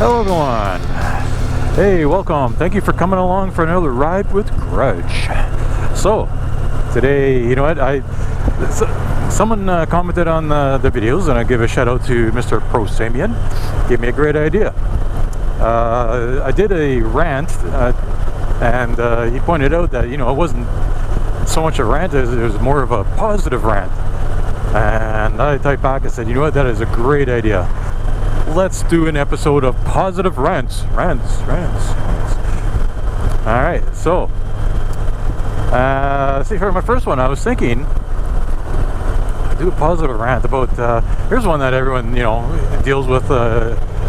Hello everyone. Hey, welcome. Thank you for coming along for another ride with Grudge. So, today, you know what, someone commented on the videos, and I give a shout out to Mr. Pro Samian. Gave me a great idea. I did a rant, and he pointed out that, you know, it wasn't so much a rant as it was more of a positive rant. And I typed back and said, you know what, that is a great idea. Let's do an episode of positive rants. Alright, so see, for my first one, I was thinking I'd do a positive rant about here's one that everyone, you know, deals with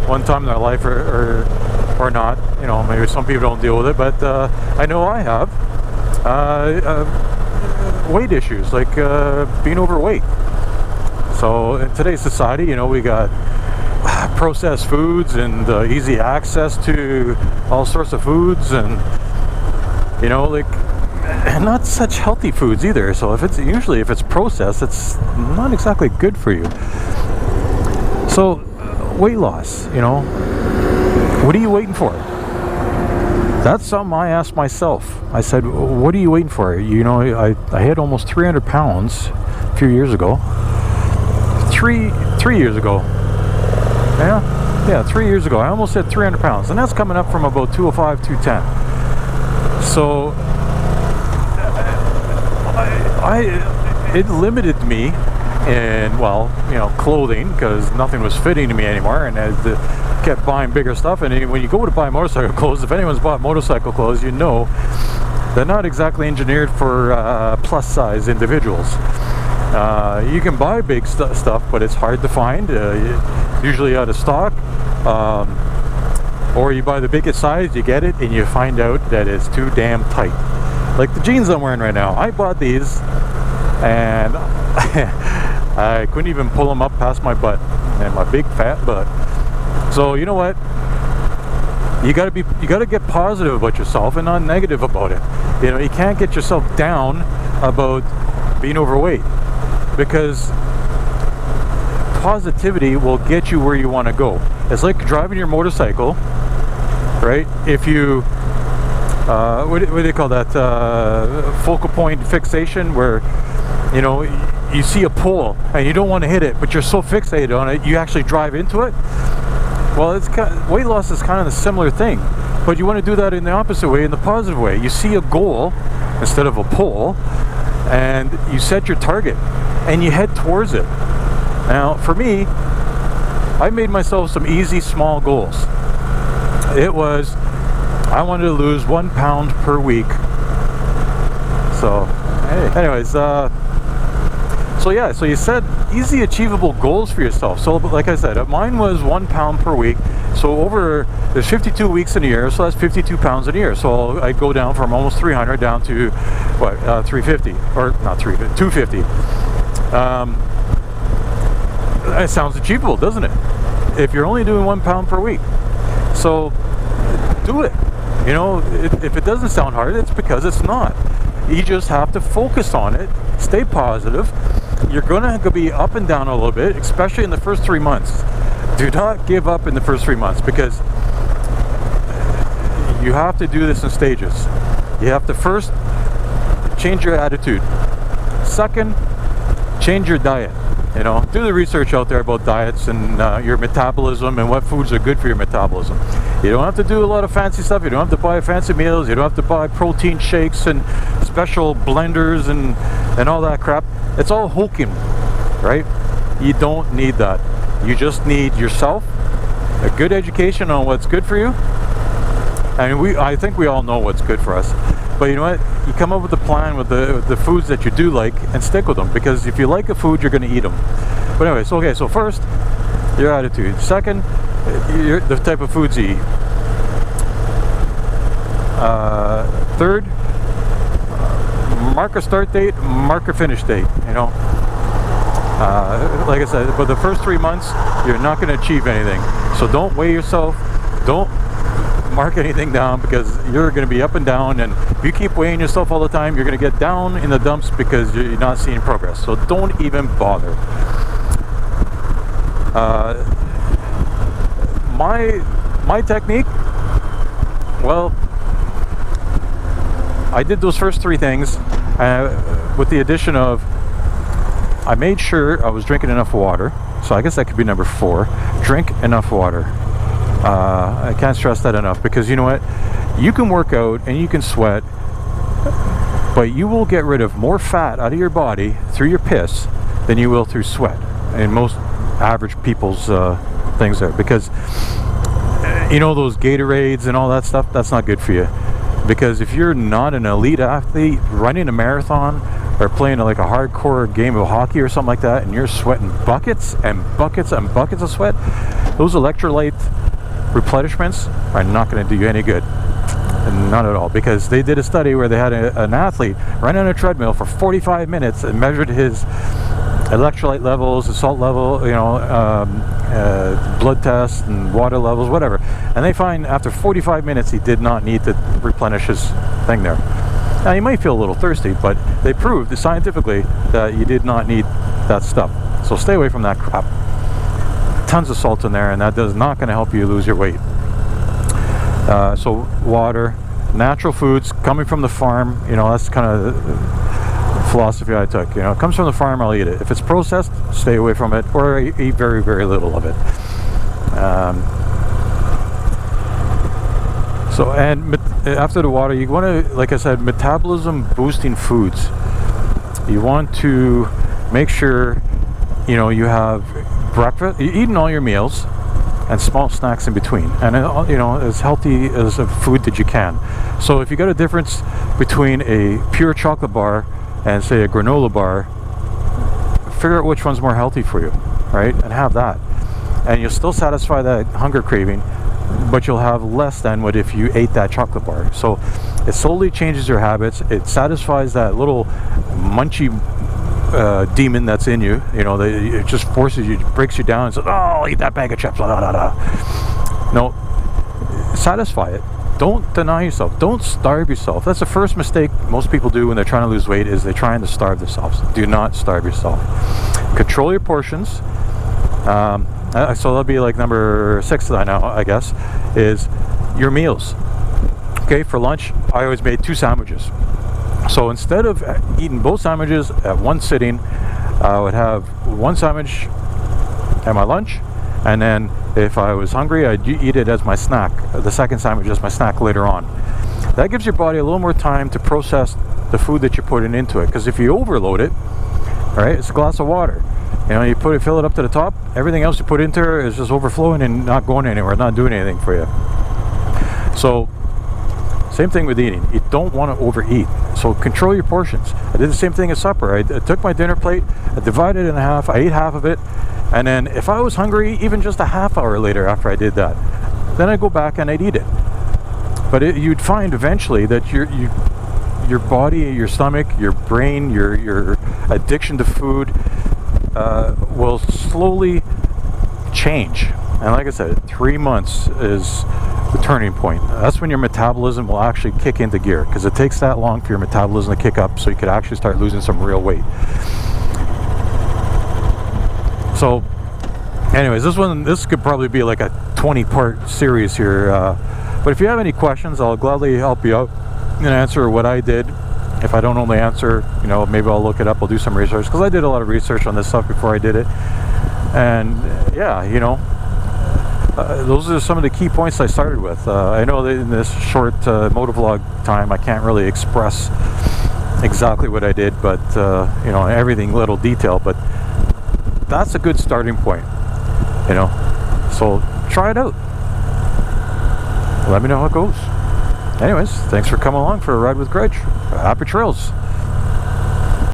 one time in their life or not. You know, maybe some people don't deal with it, but I know I have weight issues, like being overweight. So in today's society, you know, we got processed foods and easy access to all sorts of foods, and, you know, like, not such healthy foods either. So if it's processed, it's not exactly good for you. So weight loss, you know, what are you waiting for? That's something I asked myself. I said, what are you waiting for? You know, I hit almost 300 pounds a few years ago. Three years ago. Yeah, 3 years ago. I almost hit 300 pounds, and that's coming up from about 205, 210. So it limited me in, well, you know, clothing, because nothing was fitting to me anymore, and I kept buying bigger stuff. And when you go to buy motorcycle clothes, if anyone's bought motorcycle clothes, you know they're not exactly engineered for plus size individuals. You can buy big stuff, but it's hard to find, usually out of stock, or you buy the biggest size, you get it, and you find out that it's too damn tight. Like the jeans I'm wearing right now, I bought these, and I couldn't even pull them up past my butt, and my big fat butt. So you know what? You gotta get positive about yourself and not negative about it. You know, you can't get yourself down about being overweight, because positivity will get you where you want to go. It's like driving your motorcycle, right? If you what do they call that, focal point fixation, where, you know, you see a pole and you don't want to hit it, but you're so fixated on it you actually drive into it. Well, weight loss is kind of a similar thing, but you want to do that in the opposite way, in the positive way. You see a goal instead of a pole, and you set your target and you head towards it. Now, for me, I made myself some easy, small goals. It was, I wanted to lose 1 pound per week. So, anyways, so you set easy, achievable goals for yourself. So, like I said, mine was 1 pound per week. So there's 52 weeks in a year, so that's 52 pounds in a year. So I'd go down from almost 300 down to, what, 350, or not 350, 250. It sounds achievable, doesn't it? If you're only doing 1 pound per week. So do it. You know, if it doesn't sound hard, it's because it's not. You just have to focus on it, stay positive. You're gonna be up and down a little bit, especially in the first 3 months. Do not give up in the first 3 months, because you have to do this in stages. You have to first change your attitude. Second, change your diet. You know, do the research out there about diets and your metabolism and what foods are good for your metabolism. You don't have to do a lot of fancy stuff. You don't have to buy fancy meals. You don't have to buy protein shakes and special blenders and all that crap. It's all hokum, right? You don't need that. You just need yourself, a good education on what's good for you. I mean, I think we all know what's good for us. But you know what? You come up with a plan with the foods that you do like, and stick with them. Because if you like a food, you're going to eat them. But anyways, okay, so first, your attitude. Second, the type of foods you eat. Third, mark a start date, mark a finish date, you know. Like I said, for the first 3 months, you're not going to achieve anything. So don't weigh yourself. Don't mark anything down, because you're going to be up and down, and if you keep weighing yourself all the time, you're going to get down in the dumps because you're not seeing progress. So don't even bother. My my technique, well, I did those first 3 things with the addition of, I made sure I was drinking enough water. So I guess that could be number 4. Drink enough water. I can't stress that enough, because you know what? You can work out and you can sweat, but you will get rid of more fat out of your body through your piss than you will through sweat in most average people's things there. Because you know, those Gatorades and all that stuff, that's not good for you. Because if you're not an elite athlete running a marathon or playing like a hardcore game of hockey or something like that, and you're sweating buckets and buckets and buckets of sweat, those electrolyte replenishments are not going to do you any good. Not at all. Because they did a study where they had an athlete run on a treadmill for 45 minutes and measured his electrolyte levels, the salt level, you know, blood tests and water levels, whatever. And they find after 45 minutes he did not need to replenish his thing there. Now, you might feel a little thirsty, but they proved scientifically that you did not need that stuff. So stay away from that crap. Tons of salt in there, and that is not going to help you lose your weight. So water, natural foods coming from the farm, you know, that's kind of the philosophy I took. You know, it comes from the farm, I'll eat it. If it's processed, stay away from it, or eat very, very little of it. So, and after the water, you want to, like I said, metabolism boosting foods. You want to make sure, you know, you have breakfast, you're eating all your meals and small snacks in between, and you know, as healthy as a food that you can. So if you got a difference between a pure chocolate bar and say a granola bar, figure out which one's more healthy for you, right? And have that, and you'll still satisfy that hunger craving, but you'll have less than what if you ate that chocolate bar. So it slowly changes your habits. It satisfies that little munchy demon that's in you. You know, it just forces you, breaks you down and says, "Oh, I'll eat that bag of chips." Blah, blah, blah. No, satisfy it. Don't deny yourself. Don't starve yourself. That's the first mistake most people do when they're trying to lose weight, is they're trying to starve themselves. Do not starve yourself. Control your portions. So that'll be like number 6 that I know, I guess, is your meals. Okay, for lunch, I always made 2 sandwiches. So instead of eating both sandwiches at one sitting, I would have one sandwich at my lunch, and then if I was hungry, I'd eat it as my snack, the second sandwich as my snack later on. That gives your body a little more time to process the food that you're putting into it. Because if you overload it, right, it's a glass of water. You know, you fill it up to the top, everything else you put into it is just overflowing and not going anywhere, not doing anything for you. So, same thing with eating. You don't want to overeat. So control your portions. I did the same thing at supper. I took my dinner plate, I divided it in half, I ate half of it, and then if I was hungry, even just a half hour later after I did that, then I'd go back and I'd eat it. But you'd find eventually that your body, your stomach, your brain, your addiction to food will slowly change. And like I said, 3 months is the turning point. That's when your metabolism will actually kick into gear, because it takes that long for your metabolism to kick up so you could actually start losing some real weight. So anyways, this could probably be like a 20-part series here, but if you have any questions, I'll gladly help you out and answer what I did. If I don't know the answer, you know, maybe I'll look it up, I'll do some research, because I did a lot of research on this stuff before I did it. And yeah, you know, those are some of the key points I started with. I know that in this short motovlog time, I can't really express exactly what I did, but you know, everything little detail, but that's a good starting point, you know. So try it out, let me know how it goes. Anyways, thanks for coming along for a ride with Greg. Happy trails.